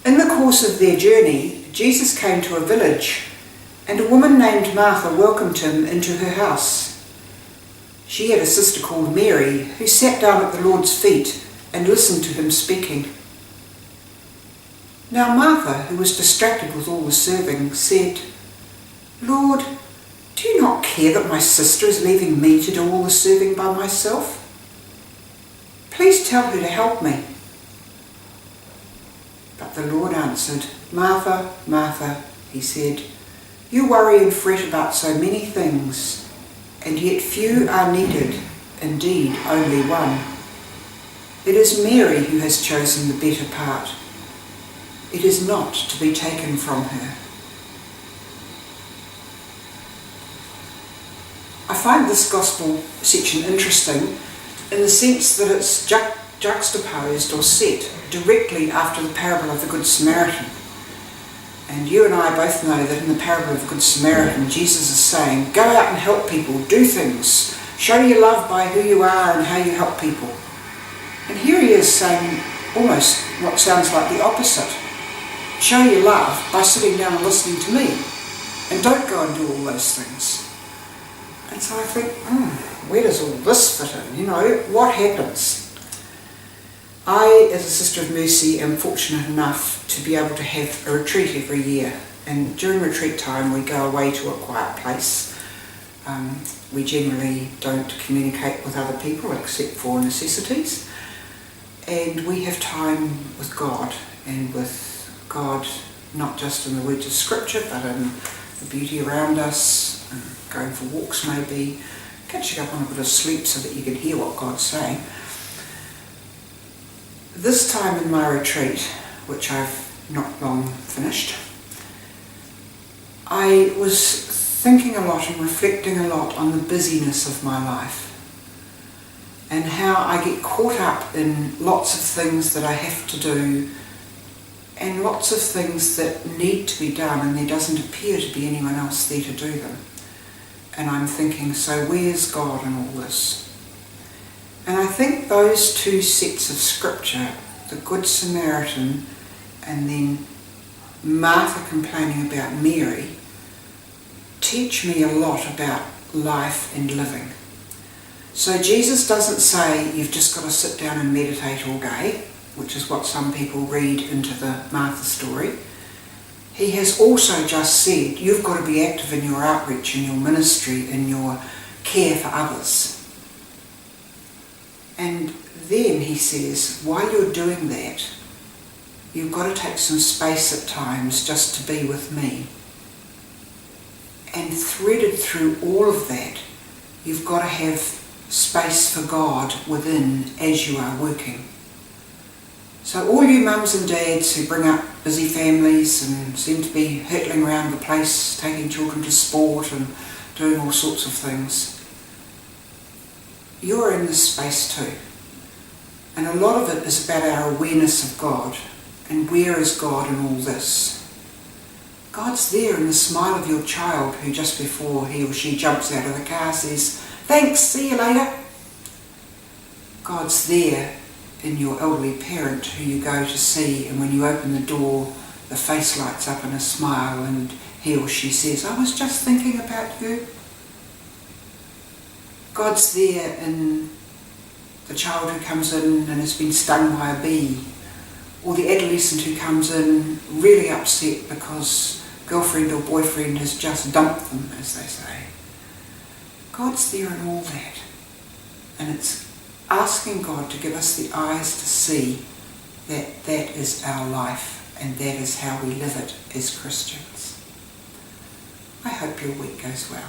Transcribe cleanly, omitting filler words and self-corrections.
In the course of their journey, Jesus came to a village, and a woman named Martha welcomed him into her house. She had a sister called Mary, who sat down at the Lord's feet and listened to him speaking. Now Martha, who was distracted with all the serving, said, "Lord, do you not care that my sister is leaving me to do all the serving by myself? Please tell her to help me." But the Lord answered, "Martha, Martha," he said, "you worry and fret about so many things, and yet few are needed, indeed only one. It is Mary who has chosen the better part. It is not to be taken from her." I find this gospel section interesting in the sense that it's juxtaposed or set directly after the parable of the Good Samaritan. And you and I both know that in the parable of the Good Samaritan, Jesus is saying, go out and help people, do things, show your love by who you are and how you help people. And here he is saying almost what sounds like the opposite. Show your love by sitting down and listening to me, and don't go and do all those things. And so I think, where does all this fit in? You know, what happens? I, as a Sister of Mercy, am fortunate enough to be able to have a retreat every year. And during retreat time, we go away to a quiet place. We generally don't communicate with other people except for necessities. And we have time with God, and with God not just in the words of Scripture, but in the beauty around us, going for walks maybe, catching up on a bit of sleep so that you can hear what God's saying. This time in my retreat, which I've not long finished, I was thinking a lot and reflecting a lot on the busyness of my life and how I get caught up in lots of things that I have to do and lots of things that need to be done, and there doesn't appear to be anyone else there to do them. And I'm thinking, so where's God in all this? And I think those two sets of scripture, the Good Samaritan and then Martha complaining about Mary, teach me a lot about life and living. So Jesus doesn't say you've just got to sit down and meditate all day, which is what some people read into the Martha story. He has also just said you've got to be active in your outreach, in your ministry, in your care for others. And then he says, while you're doing that, you've got to take some space at times just to be with me. And threaded through all of that, you've got to have space for God within as you are working. So all you mums and dads who bring up busy families and seem to be hurtling around the place, taking children to sport and doing all sorts of things, you're in this space too. And a lot of it is about our awareness of God. And where is God in all this? God's there in the smile of your child who just before he or she jumps out of the car says, "Thanks, see you later." God's there in your elderly parent who you go to see, and when you open the door, the face lights up in a smile and he or she says, "I was just thinking about you." God's there in the child who comes in and has been stung by a bee, or the adolescent who comes in really upset because girlfriend or boyfriend has just dumped them, as they say. God's there in all that. And it's asking God to give us the eyes to see that that is our life and that is how we live it as Christians. I hope your week goes well.